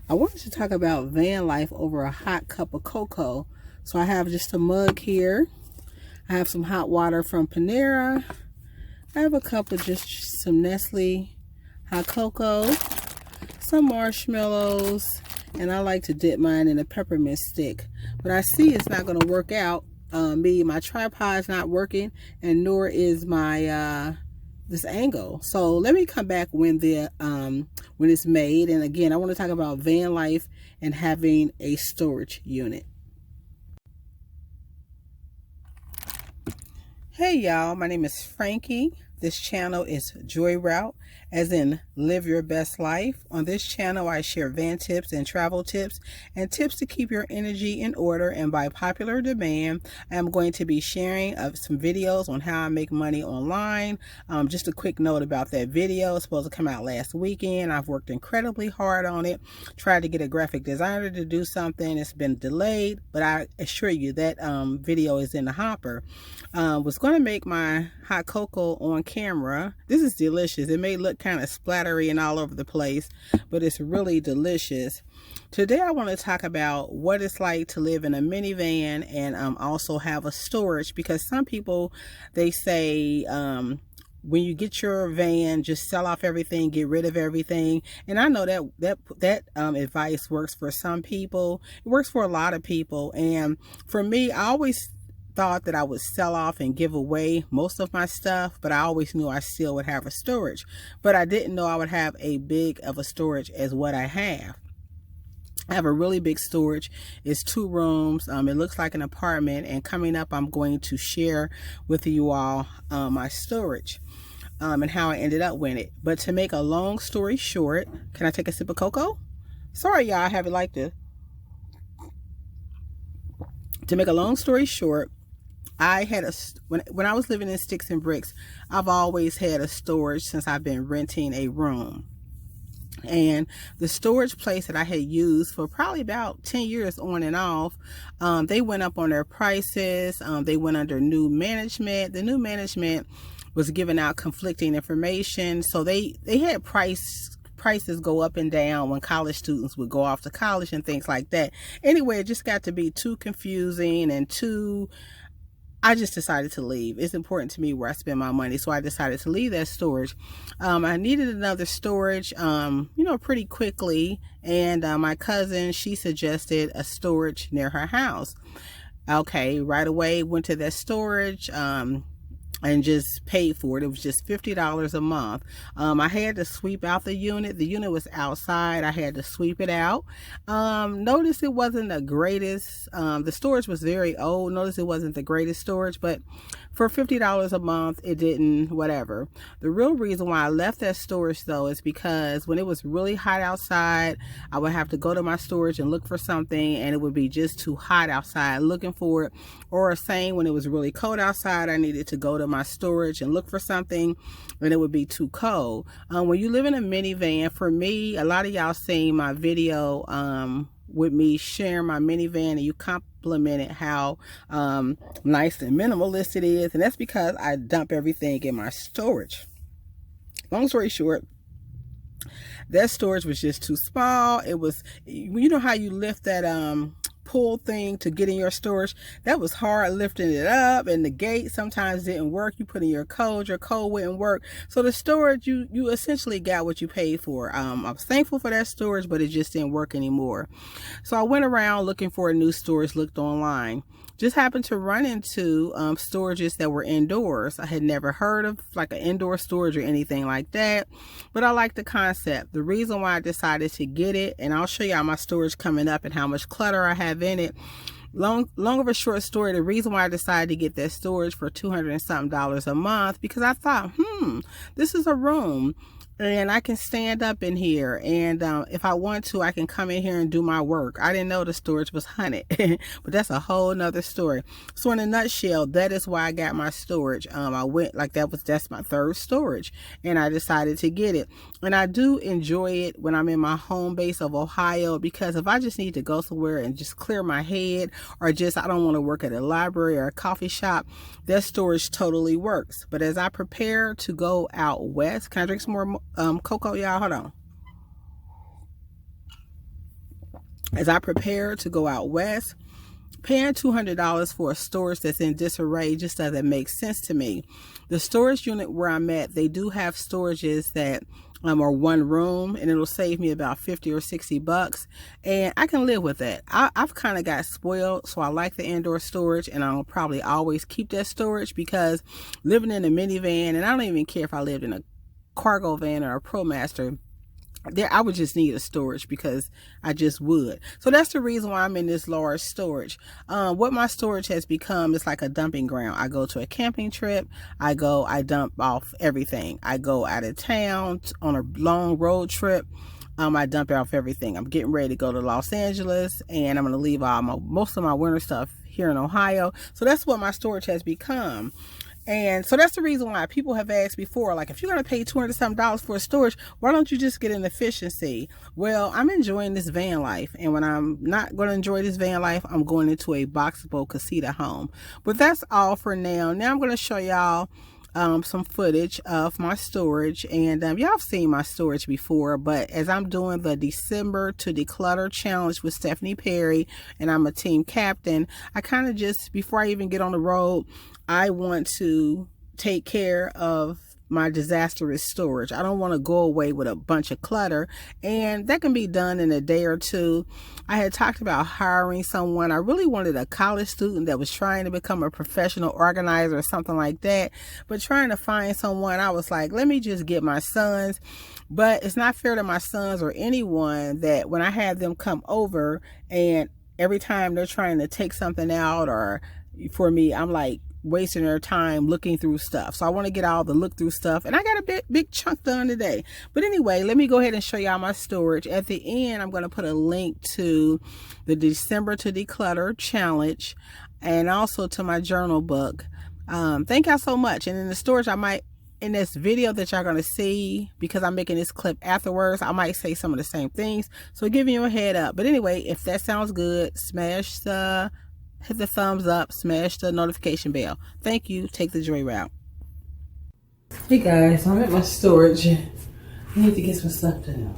I wanted to talk about van life over a hot cup of cocoa. So I have just a mug here. I have some hot water from Panera. I have a cup of just some Nestle hot cocoa, some marshmallows, and I like to dip mine in a peppermint stick. But I see it's not going to work out. My tripod's not working, and nor is my this angle. So let me come back when it's made. And again, I want to talk about van life and having a storage unit. Hey y'all, my name is Frankie. This channel is Joy Route, as in live your best life. On this channel, I share van tips and travel tips and tips to keep your energy in order. And by popular demand, I'm going to be sharing some videos on how I make money online. Just a quick note about that video. It's supposed to come out last weekend. I've worked incredibly hard on it. Tried to get a graphic designer to do something. It's been delayed, but I assure you that video is in the hopper. Was going to make my hot cocoa on camera. This is delicious. It may look kind of splattery and all over the place, but it's really delicious. Today I want to talk about what it's like to live in a minivan and also have a storage, because some people, they say when you get your van, just sell off everything, get rid of everything. And I know that advice works for some people. It works for a lot of people. And for me, I always thought that I would sell off and give away most of my stuff, but I always knew I still would have a storage. But I didn't know I would have a big of a storage as what I have. I have a really big storage. It's 2 rooms. It looks like an apartment. And coming up, I'm going to share with you all my storage and how I ended up with it. But to make a long story short, can I take a sip of cocoa? Sorry, y'all, I have it like this. To make a long story short, I had when I was living in Sticks and Bricks, I've always had a storage since I've been renting a room. And the storage place that I had used for probably about 10 years on and off, they went up on their prices. They went under new management. The new management was giving out conflicting information. So they had prices go up and down when college students would go off to college and things like that. Anyway, it just got to be too confusing and I just decided to leave. It's important to me where I spend my money, so I decided to leave that storage. I needed another storage, pretty quickly, and my cousin, she suggested a storage near her house. Okay, right away, went to that storage, and just paid for it. It was just $50 a month. I had to sweep out the unit. The unit was outside. I had to sweep it out. Notice it wasn't the greatest. The storage was very old. Notice it wasn't the greatest storage, but for $50 a month, it didn't, whatever. The real reason why I left that storage though is because when it was really hot outside, I would have to go to my storage and look for something, and it would be just too hot outside looking for it. Or same when it was really cold outside, I needed to go to my storage and look for something, and it would be too cold. When you live in a minivan, for me, a lot of y'all seen my video with me sharing my minivan, and you complimented how nice and minimalist it is, and that's because I dump everything in my storage. Long story short, that storage was just too small. It was, you know how you lift that pull thing to get in your storage? That was hard lifting it up, and the gate sometimes didn't work. You put in your code wouldn't work. So the storage, you essentially got what you paid for. I was thankful for that storage, but it just didn't work anymore. So I went around looking for a new storage, looked online. Just happened to run into storages that were indoors. I had never heard of like an indoor storage or anything like that, but I like the concept. The reason why I decided to get it, and I'll show y'all my storage coming up and how much clutter I have in it. Long of a short story, the reason why I decided to get that storage for $200 and something a month, because I thought, this is a room and I can stand up in here, and if I want to, I can come in here and do my work. I didn't know the storage was haunted, but that's a whole nother story. So in a nutshell, that is why I got my storage. I went like that's my 3rd storage, and I decided to get it. And I do enjoy it when I'm in my home base of Ohio, because if I just need to go somewhere and just clear my head, or just I don't want to work at a library or a coffee shop, that storage totally works. But as I prepare to go out west, can I drink some more cocoa, y'all? Hold on. as I prepare to go out west, paying $200 for a storage that's in disarray just doesn't make sense to me. The storage unit where I'm at, they do have storages that are one room, and it'll save me about 50 or 60 bucks, and I can live with that. I've kind of got spoiled, so I like the indoor storage, and I'll probably always keep that storage, because living in a minivan, and I don't even care if I lived in a cargo van or a ProMaster, there I would just need a storage, because I just would. So that's the reason why I'm in this large storage. What my storage has become is like a dumping ground. I go to a camping trip, I dump off everything. I go out of town on a long road trip, I dump off everything. I'm getting ready to go to Los Angeles, and I'm going to leave most of my winter stuff here in Ohio. So that's what my storage has become. And so that's the reason why people have asked before, like, if you're going to pay $200 something for a storage, why don't you just get an efficiency? Well, I'm enjoying this van life, and when I'm not going to enjoy this van life, I'm going into a boxable casita home. But that's all for now. Now I'm going to show y'all some footage of my storage, and y'all have seen my storage before, but as I'm doing the December to Declutter challenge with Stephanie Perry, and I'm a team captain, I kind of just, before I even get on the road, I want to take care of my disastrous storage. I don't want to go away with a bunch of clutter, and that can be done in a day or two. I had talked about hiring someone. I really wanted a college student that was trying to become a professional organizer or something like that, but trying to find someone, I was like, let me just get my sons. But it's not fair to my sons or anyone that when I have them come over, and every time they're trying to take something out, or for me, I'm like wasting their time looking through stuff. So I want to get all the look through stuff, and I got a big chunk done today. But anyway, let me go ahead and show y'all my storage. At the end, I'm going to put a link to the December to Declutter challenge, and also to my journal book. Thank y'all so much. And in the storage, in this video that y'all going to see, because I'm making this clip afterwards, I might say some of the same things, so giving you a head up. But anyway, if that sounds good, hit the thumbs up, smash the notification bell. Thank you. Take the joy route. Hey guys, I'm at my storage. I need to get some stuff done.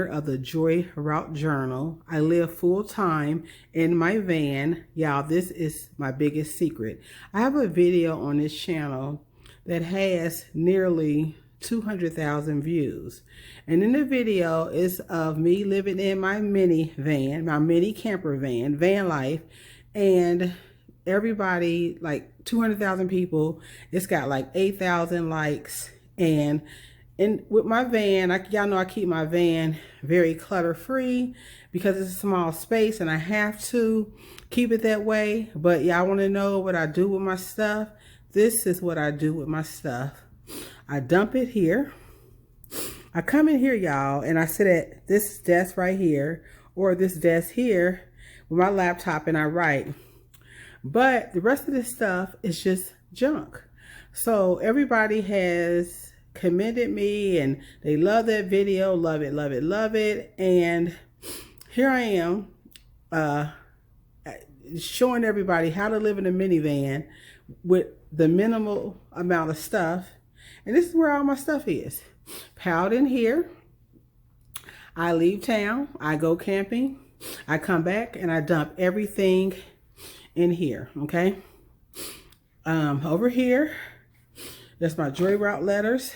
Of the Joy Route Journal. I live full-time in my van. Y'all, this is my biggest secret. I have a video on this channel that has nearly 200,000 views. And in the video is of me living in my mini van, my mini camper van, van life. And everybody, like 200,000 people, it's got like 8,000 likes. And with my van, y'all know I keep my van very clutter-free because it's a small space, and I have to keep it that way. But y'all want to know what I do with my stuff? This is what I do with my stuff. I dump it here. I come in here, y'all, and I sit at this desk right here, or this desk here with my laptop, and I write. But the rest of this stuff is just junk. So everybody has commended me, and they love that video. Love it, love it, love it. And here I am showing everybody how to live in a minivan with the minimal amount of stuff. And this is where all my stuff is piled in here. I leave town, I go camping, I come back, and I dump everything in here. Okay, over here, that's my Joy Route letters.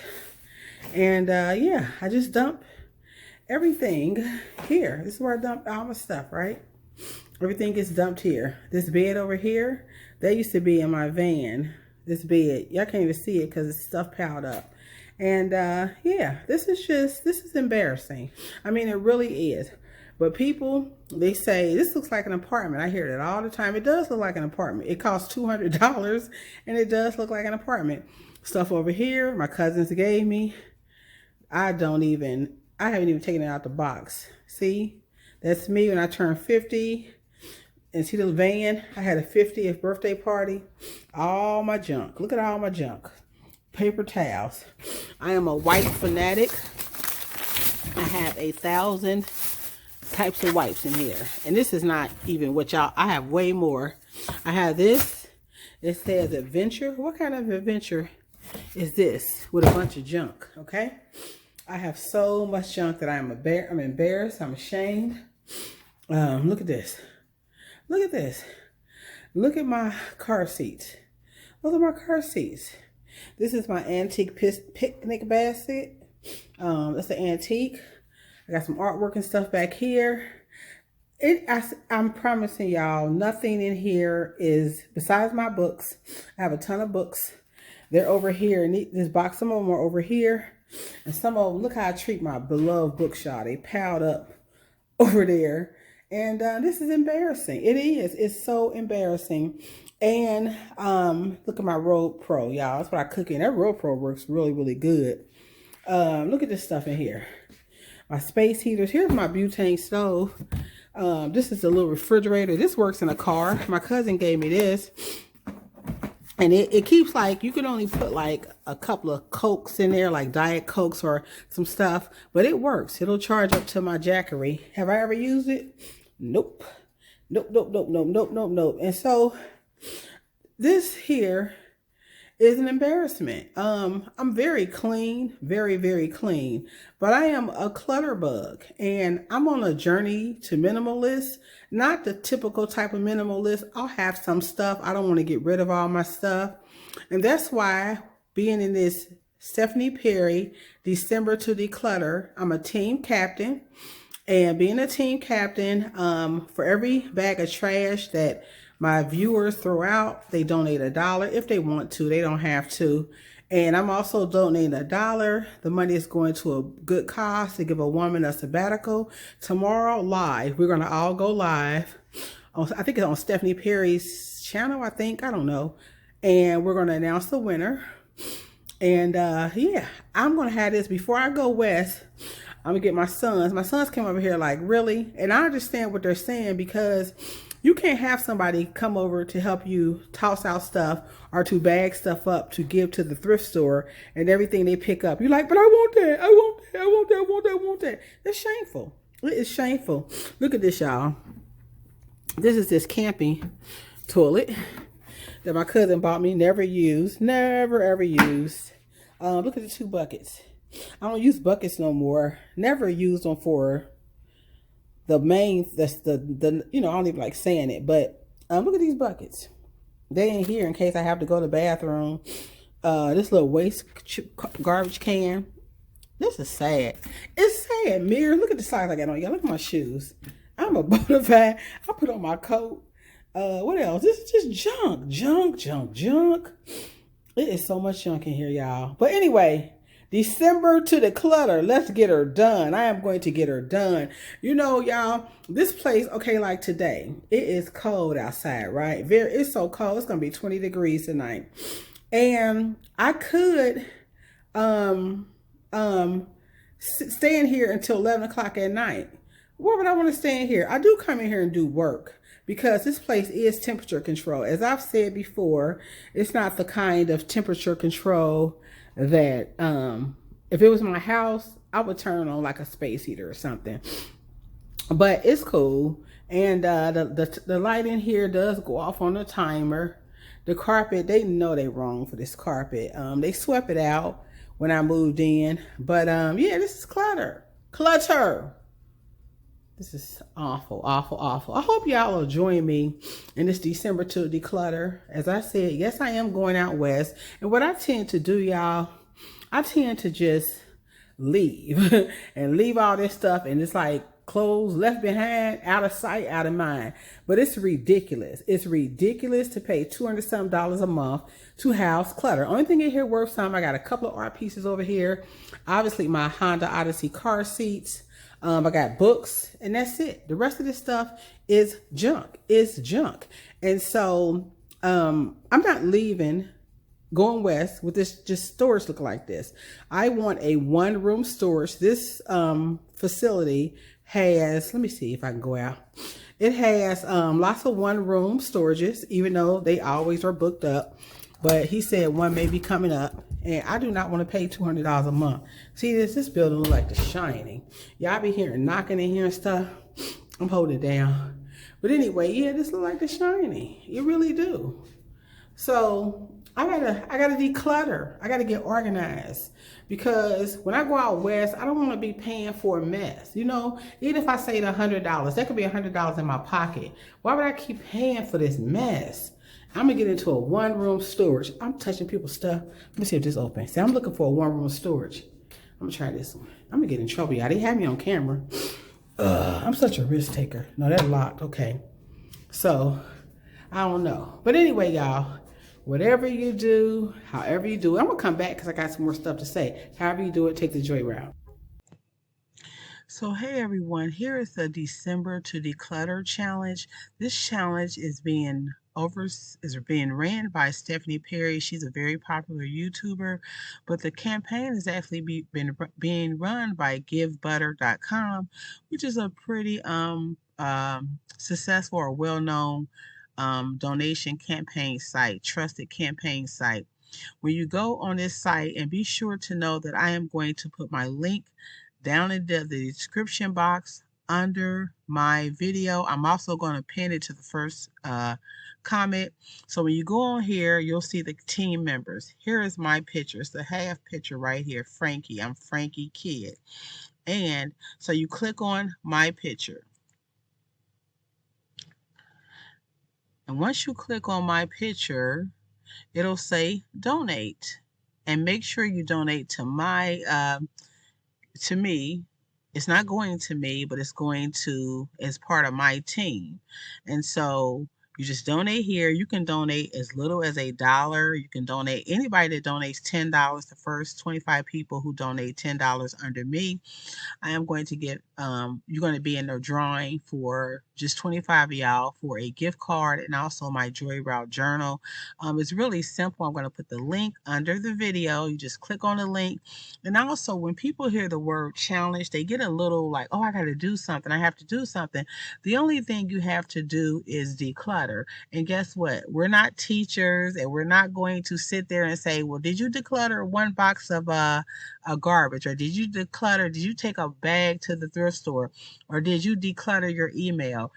And yeah, I just dump everything here. This is where I dump all my stuff, right? Everything gets dumped here. This bed over here, that used to be in my van. This bed, y'all can't even see it because it's stuff piled up. And yeah, this is embarrassing. I mean, it really is. But people, they say, this looks like an apartment. I hear that all the time. It does look like an apartment. It costs $200, and it does look like an apartment. Stuff over here, my cousins gave me. I don't even I haven't even taken it out the box. See, that's me when I turned 50. And see the van? I had a 50th birthday party. All my junk. Look at all my junk. Paper towels. I am a wipe fanatic. I have 1,000 types of wipes in here. And this is not even what y'all, I have way more. I have this. It says adventure. What kind of adventure is this? With a bunch of junk, okay? I have so much junk that I'm embarrassed. I'm ashamed. Look at this. Look at this. Look at my car seats. Those are my car seats. This is my antique picnic basket. That's an antique. I got some artwork and stuff back here. I'm promising y'all, nothing in here is, besides my books. I have a ton of books. They're over here in this box. Some of them are over here. And some of them, look how I treat my beloved bookshelf. They piled up over there. And this is embarrassing. It is. It's so embarrassing. And look at my Road Pro, y'all. That's what I cook in. That Road Pro works really, really good. Look at this stuff in here. My space heaters. Here's my butane stove. This is a little refrigerator. This works in a car. My cousin gave me this. And it keeps, like, you can only put like a couple of Cokes in there, like Diet Cokes or some stuff. But it works. It'll charge up to my Jackery. Have I ever used it? Nope. Nope, nope, nope, nope, nope, nope, nope. And so this here is an embarrassment. I'm very clean, very, very clean. But I am a clutter bug. And I'm on a journey to minimalist. Not the typical type of minimalist. I'll have some stuff. I don't want to get rid of all my stuff. And that's why, being in this Stephanie Perry December to Declutter, I'm a team captain. And being a team captain, for every bag of trash that my viewers throw out, they donate $1 if they want to. They don't have to. And I'm also donating $1. The money is going to a good cause to give a woman a sabbatical. Tomorrow, live, we're going to all go live. I think it's on Stephanie Perry's channel, I don't know. And we're going to announce the winner. And yeah, I'm going to have this before I go west. I'm going to get my sons. My sons came over here like, really? And I understand what they're saying, because you can't have somebody come over to help you toss out stuff or to bag stuff up to give to the thrift store, and everything they pick up, you're like, but I want that, I want that, I want that, I want that, I want that. It's shameful. It is shameful. Look at this, y'all. This is this camping toilet that my cousin bought me, never used, never ever used. Look at the 2 buckets. I don't use buckets no more. Never used them for the main, that's the you know, I don't even like saying it, but look at these buckets. They in here in case I have to go to the bathroom. This little waste garbage can. This is sad. It's sad. Mirror, look at the size I got on. Y'all, look at my shoes. I'm a bona fide. I put on my coat. What else? This is just junk. Junk, junk, junk. It is so much junk in here, y'all. But anyway, December to Declutter. Let's get her done. I am going to get her done. You know, y'all, this place, okay, like today, it is cold outside, right? It's so cold. It's going to be 20 degrees tonight. And I could stay in here until 11 o'clock at night. Why would I want to stay in here? I do come in here and do work, because this place is temperature control. As I've said before, it's not the kind of temperature control that if it was my house, I would turn on like a space heater or something. But it's cool. And the light in here does go off on the timer. The carpet, they know they wrong for this carpet. They swept it out when I moved in. But yeah, this is clutter. Clutter. This is awful, awful, awful. I hope y'all will join me in this December to Declutter. As I said, yes, I am going out west. And what I tend to do, y'all, I tend to just leave and leave all this stuff. And it's like clothes left behind, out of sight, out of mind. But it's ridiculous. It's ridiculous to pay $200-something a month to house clutter. Only thing in here worth something. I got a couple of art pieces over here. Obviously, my Honda Odyssey car seats. I got books, and that's it. The rest of this stuff is junk. It's junk. And so I'm not leaving going west with this just storage look like this. I want a one room storage. This facility has, let me see if I can go out. It has lots of one room storages, even though they always are booked up. But he said one may be coming up, and I do not want to pay $200 a month. See, this building look like The Shining. Y'all be hearing knocking in here and stuff. I'm holding it down. But anyway, yeah, this look like The Shining. You really do. So I gotta declutter. I gotta get organized, because when I go out west, I don't want to be paying for a mess. You know, even if I saved $100, that could be $100 in my pocket. Why would I keep paying for this mess? I'm gonna get into a one room storage. I'm touching people's stuff. Let me see if this opens. See, I'm looking for a one room storage. I'm gonna try this one. I'm gonna get in trouble, y'all. They have me on camera. I'm such a risk taker. No, that's locked. Okay. So, I don't know. But anyway, y'all, whatever you do, however you do it, I'm gonna come back because I got some more stuff to say. However you do it, take the joy route. So hey everyone, here is the December to Declutter challenge. This challenge is being ran by Stephanie Perry. She's a very popular YouTuber, but the campaign is actually being run by GiveButter.com, which is a pretty successful or well-known donation campaign site, trusted campaign site. When you go on this site, and be sure to know that I am going to put my link down in the description box under my video. I'm also going to pin it to the first comment. So when you go on here, you'll see the team members. Here is my picture. It's the half picture right here, Frankie. I'm Frankie Kid. And so you click on my picture. And once you click on my picture, it'll say donate. And make sure you donate to my to me. It's not going to me, but it's going to as part of my team. And so you just donate here. You can donate as little as $1. You can donate, anybody that donates $10, the first 25 people who donate $10 under me, I am going to get, you're going to be in the drawing for just 25 of y'all for a gift card and also my Joy Route journal. It's really simple. I'm going to put the link under the video. You just click on the link. And also when people hear the word challenge, they get a little like, oh, I got to do something. I have to do something. The only thing you have to do is declutter. And guess what? We're not teachers, and we're not going to sit there and say, well, did you declutter one box of a garbage, or did you declutter, did you take a bag to the thrift store, or did you declutter your email?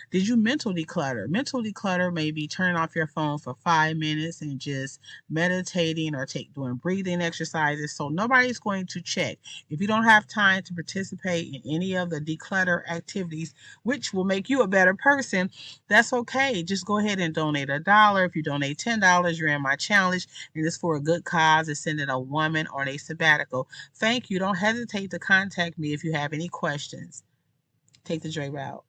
Did you mental declutter? Mental declutter may be turning off your phone for 5 minutes and just meditating or doing breathing exercises. So nobody's going to check. If you don't have time to participate in any of the declutter activities, which will make you a better person, that's okay. Just go ahead and donate $1. If you donate $10, you're in my challenge, and it's for a good cause. It's sending a woman on a sabbatical. Thank you. Don't hesitate to contact me if you have any questions. Take the joy route.